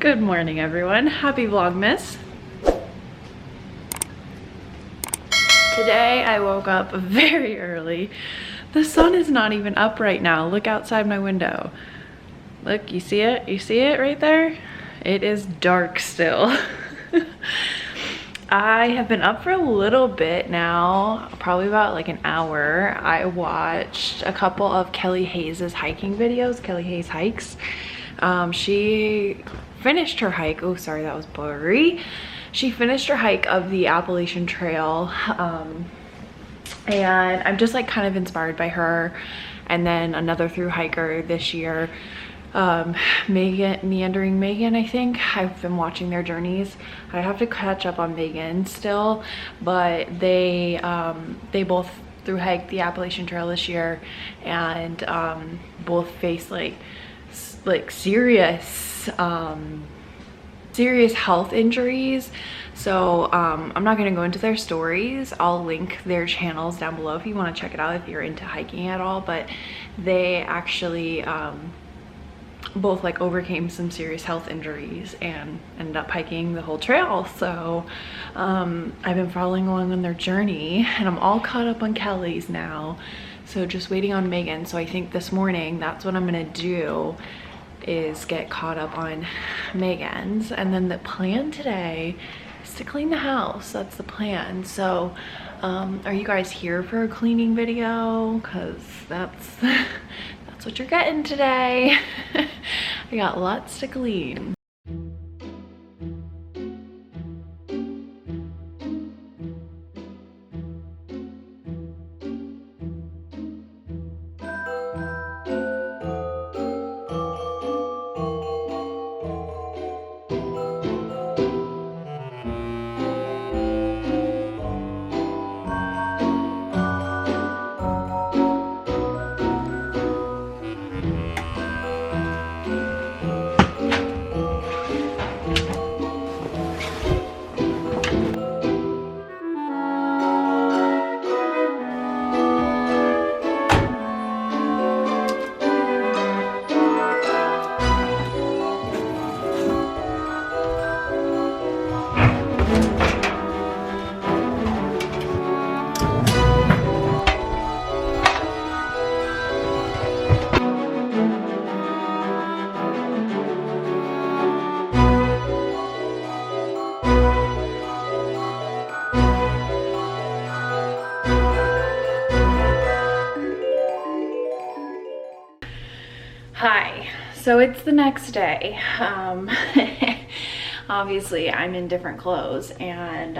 Good morning, everyone. Happy Vlogmas. Today I woke up very early. The sun is not even up right now. Look outside my window. Look, you see it? You see it right there? It is dark still. I have been up for a little bit now, probably about like an hour. I watched a couple of Kelly Hayes' hiking videos, Kelly Hayes Hikes. She finished her hike. Oh, sorry, that was blurry. She finished her hike of the Appalachian Trail. And I'm just like kind of inspired by her. And then another thru hiker this year, Meandering Megan, I think. I've been watching their journeys. I have to catch up on Megan still, but they both thru hiked the Appalachian Trail this year, and both faced like serious health injuries. So I'm not going to go into their stories. I'll link their channels down below if you want to check it out if you're into hiking at all. But they actually both like overcame some serious health injuries and ended up hiking the whole trail. So I've been following along on their journey, and I'm all caught up on Kelly's now, so just waiting on Megan. So I think this morning that's what I'm gonna do, is get caught up on Megan's, and then the plan today is to clean the house. That's the plan. So are you guys here for a cleaning video? Because that's what you're getting today. I got lots to clean. Hi, so it's the next day. Obviously I'm in different clothes, and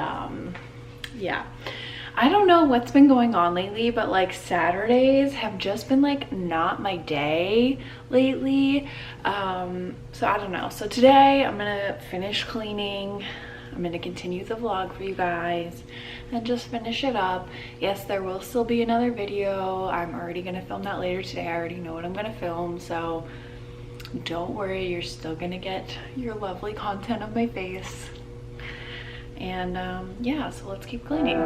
yeah, I don't know what's been going on lately, but like Saturdays have just been like not my day lately. So I don't know. So today I'm gonna finish cleaning. I'm gonna continue the vlog for you guys and just finish it up. Yes, there will still be another video. I'm already gonna film that later today. I already know what I'm gonna film, so don't worry, you're still gonna get your lovely content of my face. And yeah, so let's keep cleaning.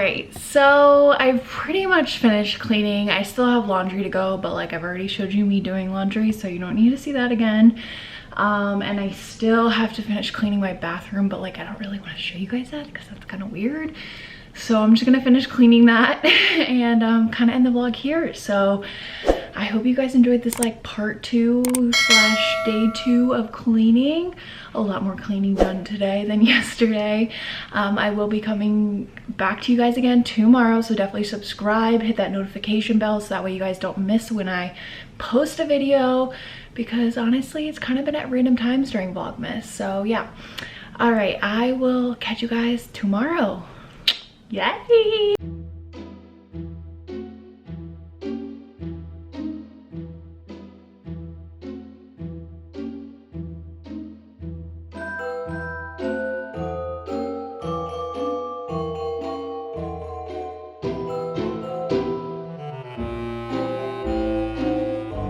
right, so I've pretty much finished cleaning. I still have laundry to go, but like I've already showed you me doing laundry, so you don't need to see that again. And I still have to finish cleaning my bathroom, but like I don't really want to show you guys that because that's kind of weird. So I'm just gonna finish cleaning that and kind of end the vlog here. So I hope you guys enjoyed this like part 2/day 2 of cleaning. A lot more cleaning done today than yesterday. I will be coming back to you guys again tomorrow, so definitely subscribe, hit that notification bell so that way you guys don't miss when I post a video, because honestly it's kind of been at random times during Vlogmas. So yeah, all right, I will catch you guys tomorrow. Yay!